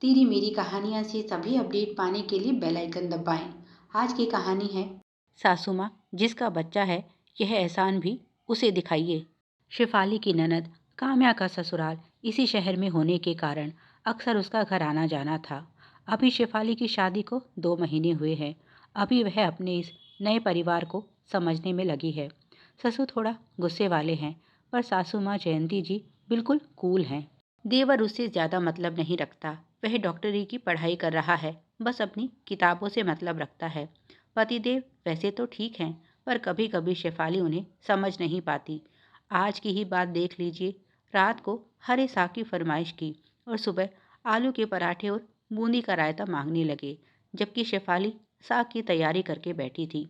तेरी मेरी कहानियाँ से सभी अपडेट पाने के लिए बेल आइकन दबाएं। आज की कहानी है सासू माँ जिसका बच्चा है, यह एहसान भी उसे दिखाइए। शेफाली की ननद काम्या का ससुराल इसी शहर में होने के कारण अक्सर उसका घर आना जाना था। अभी शेफाली की शादी को 2 महीने हुए हैं। अभी वह अपने इस नए परिवार को समझने में लगी है। ससुर थोड़ा गुस्से वाले हैं, पर सासू माँ जयंती जी बिल्कुल कूल हैं। देवर उससे ज़्यादा मतलब नहीं रखता। वह डॉक्टरी की पढ़ाई कर रहा है, बस अपनी किताबों से मतलब रखता है। पतिदेव वैसे तो ठीक हैं, पर कभी कभी शेफाली उन्हें समझ नहीं पाती। आज की ही बात देख लीजिए। रात को हरे साग की फरमाइश की और सुबह आलू के पराठे और बूंदी का रायता मांगने लगे, जबकि शेफाली साग की तैयारी करके बैठी थी।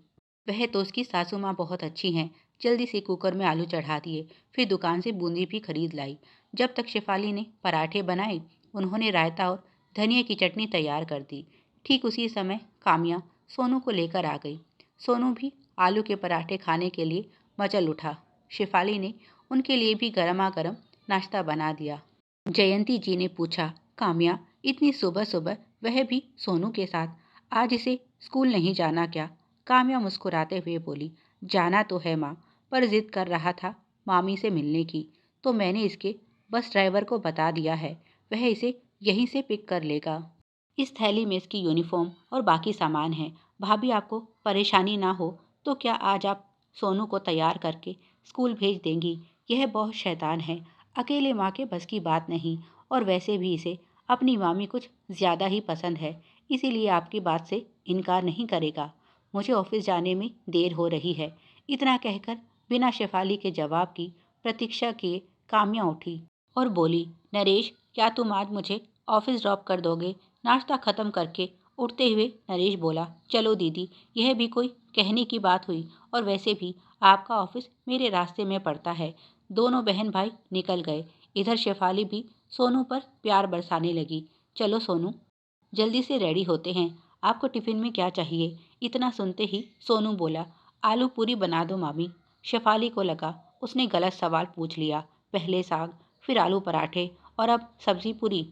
वह तो उसकी सासू माँ बहुत अच्छी हैं। जल्दी से कुकर में आलू चढ़ा दिए, फिर दुकान से बूंदी भी खरीद लाई। जब तक शेफाली ने पराठे बनाए, उन्होंने रायता और धनिया की चटनी तैयार कर दी। ठीक उसी समय काम्या सोनू को लेकर आ गई। सोनू भी आलू के पराठे खाने के लिए मचल उठा। शेफाली ने उनके लिए भी गर्मा गर्म नाश्ता बना दिया। जयंती जी ने पूछा, काम्या इतनी सुबह सुबह वह भी सोनू के साथ, आज इसे स्कूल नहीं जाना क्या? काम्या मुस्कुराते हुए बोली, जाना तो है माँ, पर जिद कर रहा था मामी से मिलने की, तो मैंने इसके बस ड्राइवर को बता दिया है, वह इसे यहीं से पिक कर लेगा। इस थैली में इसकी यूनिफॉर्म और बाकी सामान है। भाभी आपको परेशानी ना हो तो क्या आज आप सोनू को तैयार करके स्कूल भेज देंगी? यह बहुत शैतान है, अकेले माँ के बस की बात नहीं, और वैसे भी इसे अपनी मामी कुछ ज़्यादा ही पसंद है, इसीलिए आपकी बात से इनकार नहीं करेगा। मुझे ऑफिस जाने में देर हो रही है। इतना कहकर बिना शेफाली के जवाब की प्रतीक्षा किए काम्या उठी और बोली, नरेश क्या तुम आज मुझे ऑफिस ड्रॉप कर दोगे? नाश्ता खत्म करके उठते हुए नरेश बोला, चलो दीदी, यह भी कोई कहने की बात हुई, और वैसे भी आपका ऑफिस मेरे रास्ते में पड़ता है। दोनों बहन भाई निकल गए। इधर शेफाली भी सोनू पर प्यार बरसाने लगी। चलो सोनू, जल्दी से रेडी होते हैं, आपको टिफिन में क्या चाहिए? इतना सुनते ही सोनू बोला, आलू पूरी बना दो मामी। शेफाली को लगा उसने गलत सवाल पूछ लिया। पहले साग, फिर आलू पराठे और अब सब्जी पूरी।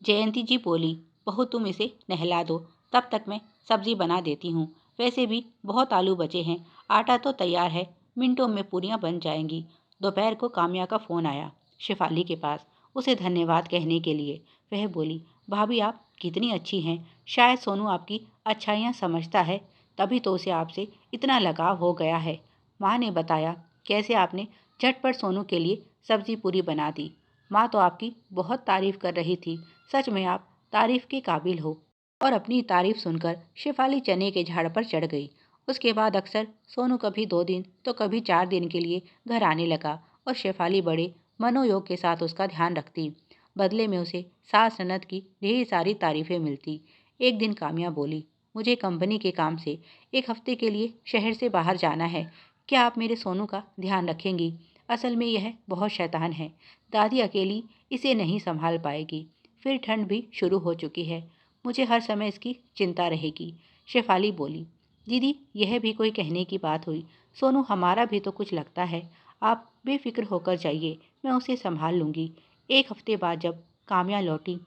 जयंती जी बोली, बहू तुम इसे नहला दो, तब तक मैं सब्जी बना देती हूँ। वैसे भी बहुत आलू बचे हैं, आटा तो तैयार है, मिनटों में पूरियाँ बन जाएंगी। दोपहर को काम्या का फ़ोन आया शेफाली के पास, उसे धन्यवाद कहने के लिए। वह बोली, भाभी आप कितनी अच्छी हैं, शायद सोनू आपकी अच्छाइयाँ समझता है, तभी तो उसे आपसे इतना लगाव हो गया है। माँ ने बताया कैसे आपने झटपट सोनू के लिए सब्जी पूरी बना दी। माँ तो आपकी बहुत तारीफ कर रही थी, सच में आप तारीफ के काबिल हो। और अपनी तारीफ सुनकर शेफाली चने के झाड़ पर चढ़ गई। उसके बाद अक्सर सोनू कभी 2 दिन तो कभी 4 दिन के लिए घर आने लगा, और शेफाली बड़े मनोयोग के साथ उसका ध्यान रखती। बदले में उसे सास ननद की ढेर सारी तारीफें मिलती। एक दिन काम्या बोली, मुझे कंपनी के काम से 1 हफ्ते के लिए शहर से बाहर जाना है, क्या आप मेरे सोनू का ध्यान रखेंगी? असल में यह बहुत शैतान है, दादी अकेली इसे नहीं संभाल पाएगी। फिर ठंड भी शुरू हो चुकी है, मुझे हर समय इसकी चिंता रहेगी। शेफाली बोली, दीदी यह भी कोई कहने की बात हुई? सोनू हमारा भी तो कुछ लगता है, आप बेफिक्र होकर जाइए, मैं उसे संभाल लूँगी। 1 हफ्ते बाद जब काम्या लौटी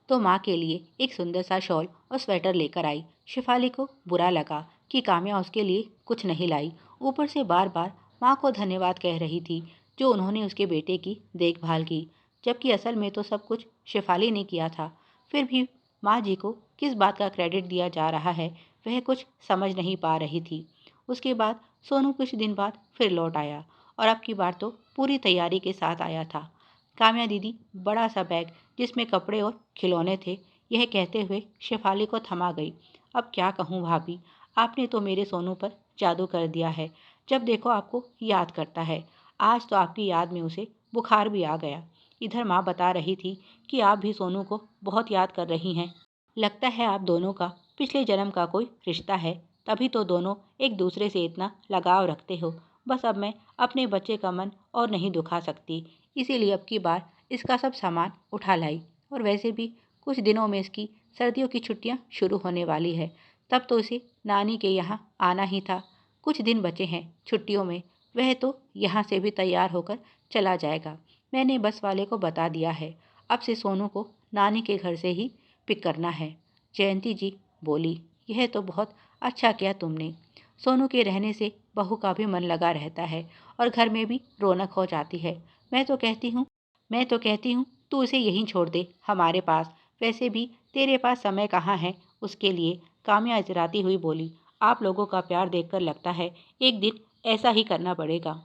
तो माँ के लिए एक सुंदर सा शॉल और स्वेटर लेकर आई। शेफाली को बुरा लगा कि काम्या उसके लिए कुछ नहीं लाई, ऊपर से बार बार माँ को धन्यवाद कह रही थी जो उन्होंने उसके बेटे की देखभाल की, जबकि असल में तो सब कुछ शेफाली ने किया था। फिर भी माँ जी को किस बात का क्रेडिट दिया जा रहा है, वह कुछ समझ नहीं पा रही थी। उसके बाद सोनू कुछ दिन बाद फिर लौट आया, और अब की बार तो पूरी तैयारी के साथ आया था। काम्या दीदी बड़ा सा बैग जिसमें कपड़े और खिलौने थे, यह कहते हुए शेफाली को थमा गई। अब क्या कहूँ भाभी, आपने तो मेरे सोनू पर जादू कर दिया है, जब देखो आपको याद करता है। आज तो आपकी याद में उसे बुखार भी आ गया। इधर माँ बता रही थी कि आप भी सोनू को बहुत याद कर रही हैं। लगता है आप दोनों का पिछले जन्म का कोई रिश्ता है, तभी तो दोनों एक दूसरे से इतना लगाव रखते हो। बस अब मैं अपने बच्चे का मन और नहीं दुखा सकती, इसीलिए अब की बार इसका सब सामान उठा लाई। और वैसे भी कुछ दिनों में इसकी सर्दियों की छुट्टियां शुरू होने वाली है, तब तो इसे नानी के यहाँ आना ही था। कुछ दिन बचे हैं छुट्टियों में, वह तो यहाँ से भी तैयार होकर चला जाएगा। मैंने बस वाले को बता दिया है, अब से सोनू को नानी के घर से ही पिक करना है। जयंती जी बोली, यह तो बहुत अच्छा किया तुमने। सोनू के रहने से बहू का भी मन लगा रहता है और घर में भी रौनक हो जाती है। मैं तो कहती हूँ तू उसे यहीं छोड़ दे हमारे पास। वैसे भी तेरे पास समय कहाँ है उसके लिए। काम्या इजराती हुई बोली, आप लोगों का प्यार देखकर लगता है एक दिन ऐसा ही करना पड़ेगा।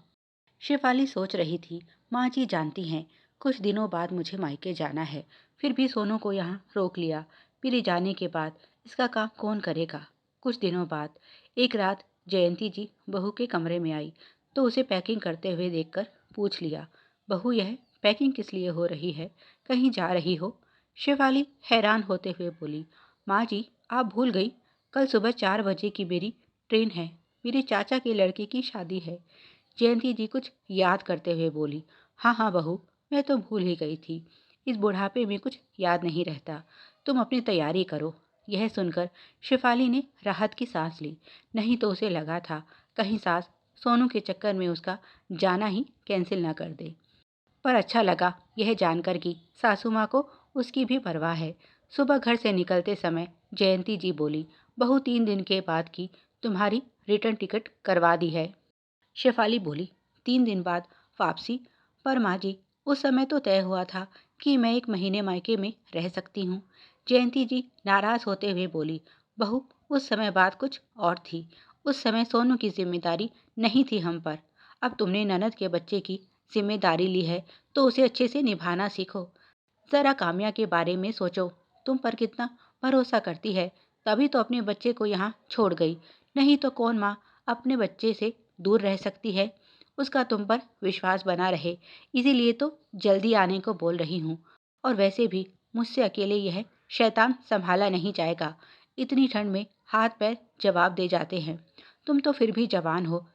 शेफाली सोच रही थी, माँ जी जानती हैं कुछ दिनों बाद मुझे मायके जाना है, फिर भी सोनू को यहाँ रोक लिया। मेरे जाने के बाद इसका काम कौन करेगा। कुछ दिनों बाद एक रात जयंती जी बहू के कमरे में आई तो उसे पैकिंग करते हुए देखकर पूछ लिया, बहू यह पैकिंग किस लिए हो रही है, कहीं जा रही हो। शेफाली हैरान होते हुए बोली, माँ जी आप भूल गई, कल सुबह 4 बजे की मेरी ट्रेन है, मेरे चाचा के लड़के की शादी है। जयंती जी कुछ याद करते हुए बोली, हाँ हाँ बहू, मैं तो भूल ही गई थी। इस बुढ़ापे में कुछ याद नहीं रहता, तुम अपनी तैयारी करो। यह सुनकर शेफाली ने राहत की सांस ली। नहीं तो उसे लगा था कहीं सास सोनू के चक्कर में उसका जाना ही कैंसिल ना कर दे। पर अच्छा लगा यह जानकर कि सासू माँ को उसकी भी परवाह है। सुबह घर से निकलते समय जयंती जी बोली, बहू 3 दिन के बाद की तुम्हारी रिटर्न टिकट करवा दी है। शेफाली बोली, 3 दिन बाद वापसी? पर माँ जी उस समय तो तय हुआ था कि मैं 1 महीने मायके में रह सकती हूँ। जयंती जी नाराज होते हुए बोली, बहू उस समय बात कुछ और थी। उस समय सोनू की जिम्मेदारी नहीं थी हम पर। अब तुमने ननद के बच्चे की जिम्मेदारी ली है तो उसे अच्छे से निभाना सीखो। जरा काम्या के बारे में सोचो, तुम पर कितना भरोसा करती है, तभी तो अपने बच्चे को यहाँ छोड़ गई। नहीं तो कौन माँ अपने बच्चे से दूर रह सकती है। उसका तुम पर विश्वास बना रहे, इसीलिए तो जल्दी आने को बोल रही हूँ। और वैसे भी मुझसे अकेले यह शैतान संभाला नहीं जाएगा। इतनी ठंड में हाथ पैर जवाब दे जाते हैं। तुम तो फिर भी जवान हो,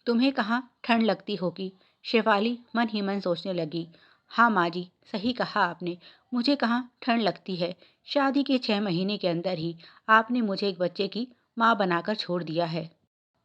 तुम्हें कहाँ ठंड लगती होगी। शेफाली मन ही मन सोचने लगी, हाँ माँ जी सही कहा आपने, मुझे कहाँ ठंड लगती है। शादी के 6 महीने के अंदर ही आपने मुझे एक बच्चे की माँ बनाकर छोड़ दिया है।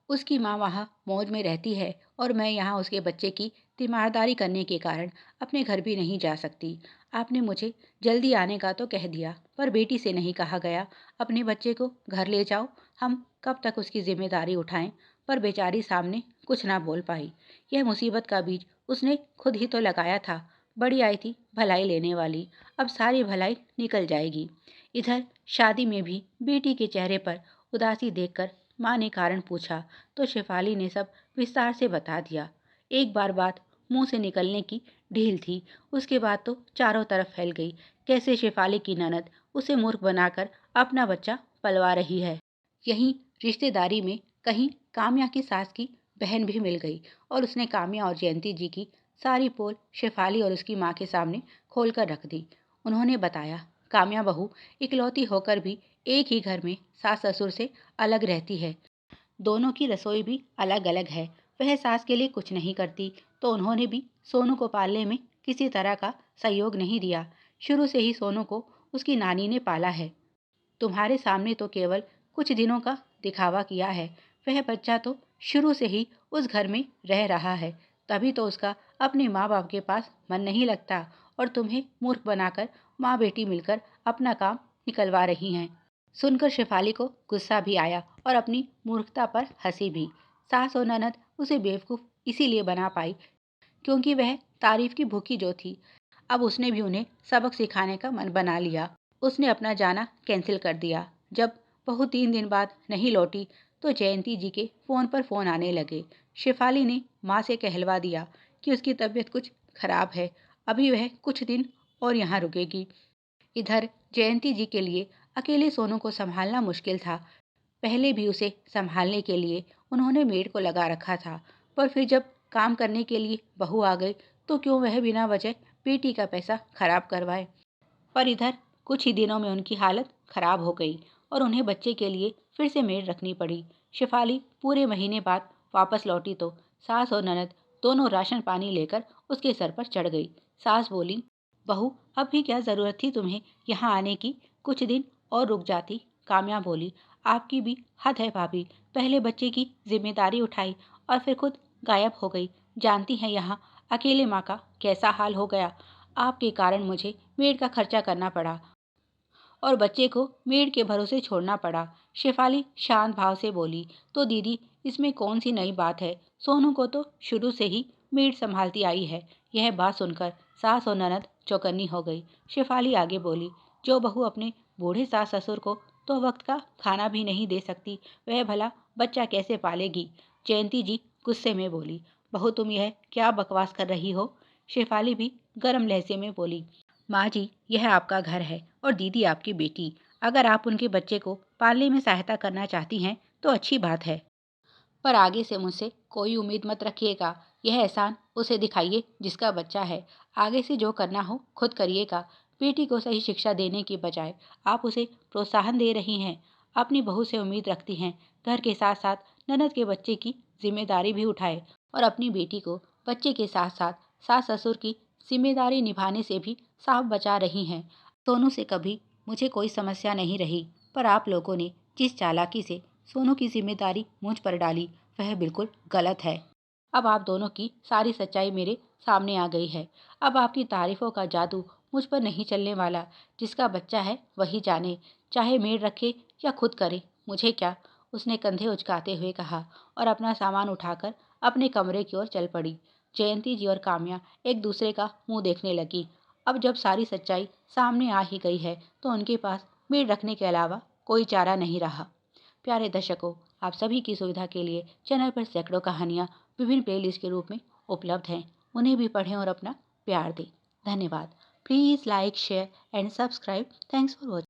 उसकी माँ वहाँ मौज में रहती है और मैं यहाँ उसके बच्चे की तीमारदारी करने के कारण अपने घर भी नहीं जा सकती। आपने मुझे जल्दी आने का तो कह दिया, पर बेटी से नहीं कहा गया अपने बच्चे को घर ले जाओ, हम कब तक उसकी जिम्मेदारी उठाएं। पर बेचारी सामने कुछ ना बोल पाई। यह मुसीबत का बीज उसने खुद ही तो लगाया था। बड़ी आई थी भलाई लेने वाली, अब सारी भलाई निकल जाएगी। इधर शादी में भी बेटी के चेहरे पर उदासी देखकर माँ ने कारण पूछा तो शेफाली ने सब विस्तार से बता दिया। एक बार बात मुंह से निकलने की ढील थी, उसके बाद तो चारों तरफ फैल गई। कैसे शेफाली की ननद उसे मूर्ख बनाकर अपना बच्चा पलवा रही है। यहीं रिश्तेदारी में कहीं काम्या की सास की बहन भी मिल गई और उसने काम्या और जयंती जी की सारी पोल शेफाली और उसकी माँ के सामने खोल कर रख दी। उन्होंने बताया, काम्या बहू इकलौती होकर भी एक ही घर में सास ससुर से अलग रहती है। दोनों की रसोई भी अलग अलग है। वह सास के लिए कुछ नहीं करती तो उन्होंने भी सोनू को पालने में किसी तरह का सहयोग नहीं दिया। शुरू से ही सोनू को उसकी नानी ने पाला है। तुम्हारे सामने तो केवल कुछ दिनों का दिखावा किया है। वह बच्चा तो शुरू से ही उस घर में रह रहा है, तभी तो उसका अपने माँ बाप के पास मन नहीं लगता और तुम्हें मूर्ख बनाकर माँ बेटी मिलकर अपना काम निकलवा रही हैं। सुनकर शेफाली को गुस्सा भी आया और अपनी मूर्खता पर हंसी भी। सास और ननद उसे बेवकूफ़ इसीलिए बना पाई क्योंकि वह तारीफ की भूखी जो थी। अब उसने भी उन्हें सबक सिखाने का मन बना लिया। उसने अपना जाना कैंसिल कर दिया। जब बहू 3 दिन बाद नहीं लौटी तो जयंती जी के फ़ोन पर फ़ोन आने लगे। शेफाली ने माँ से कहलवा दिया कि उसकी तबीयत कुछ खराब है, अभी वह कुछ दिन और यहाँ रुकेगी। इधर जयंती जी के लिए अकेले सोनू को संभालना मुश्किल था। पहले भी उसे संभालने के लिए उन्होंने मेड को लगा रखा था, पर फिर जब काम करने के लिए बहू आ गई तो क्यों वह बिना वजह बेटी का पैसा खराब करवाए। पर इधर कुछ ही दिनों में उनकी हालत खराब हो गई और उन्हें बच्चे के लिए फिर से मेड रखनी पड़ी। शेफाली पूरे महीने बाद वापस लौटी तो सास और ननद दोनों राशन पानी लेकर उसके सर पर चढ़ गई। सास बोली, बहू अब भी क्या जरूरत थी तुम्हें यहाँ आने की, कुछ दिन और रुक जाती। काम्या बोली, आपकी भी हद है भाभी, पहले बच्चे की जिम्मेदारी उठाई और फिर खुद गायब हो गई। जानती हैं यहाँ अकेले माँ का कैसा हाल हो गया। आपके कारण मुझे मेड का खर्चा करना पड़ा और बच्चे को मेड के भरोसे छोड़ना पड़ा। शेफाली शांत भाव से बोली, तो दीदी इसमें कौन सी नई बात है? सोनू को तो शुरू से ही मेड संभालती आई है। यह बात सुनकर सास और ननद चौकन्नी हो गई। शेफाली आगे बोली, जो बहू अपने बूढ़े सास ससुर को तो वक्त का खाना भी नहीं दे सकती, वह भला बच्चा कैसे पालेगी? जयंती जी गुस्से में बोली, बहू तुम यह क्या बकवास कर रही हो? शेफाली भी गर्म लहजे में बोली, माँ जी यह आपका घर है और दीदी आपकी बेटी। अगर आप उनके बच्चे को पालने में सहायता करना चाहती हैं तो अच्छी बात है, पर आगे से मुझसे कोई उम्मीद मत रखिएगा। यह एहसान उसे दिखाइए जिसका बच्चा है। आगे से जो करना हो खुद करिएगा। बेटी को सही शिक्षा देने की बजाय आप उसे प्रोत्साहन दे रही हैं। अपनी बहू से उम्मीद रखती हैं घर के साथ साथ ननद के बच्चे की जिम्मेदारी भी उठाए और अपनी बेटी को बच्चे के साथ साथ सास ससुर की जिम्मेदारी निभाने से भी साफ बचा रही हैं। सोनू से कभी मुझे कोई समस्या नहीं रही, पर आप लोगों ने जिस चालाकी से सोनू की जिम्मेदारी मुझ पर डाली वह बिल्कुल गलत है। अब आप दोनों की सारी सच्चाई मेरे सामने आ गई है। अब आपकी तारीफों का जादू मुझ पर नहीं चलने वाला। जिसका बच्चा है वही जाने, चाहे मेड रखे या खुद करे, मुझे क्या? उसने कंधे उचकाते हुए कहा और अपना सामान उठाकर अपने कमरे की ओर चल पड़ी। जयंती जी और काम्या एक दूसरे का मुंह देखने लगी। अब जब सारी सच्चाई सामने आ ही गई है तो उनके पास मेड रखने के अलावा कोई चारा नहीं रहा। प्यारे दर्शकों, आप सभी की सुविधा के लिए चैनल पर सैकड़ों कहानियाँ विभिन्न प्लेलिस्ट के रूप में उपलब्ध हैं। उन्हें भी पढ़ें और अपना प्यार दें। धन्यवाद। Please like share and subscribe. Thanks for watching.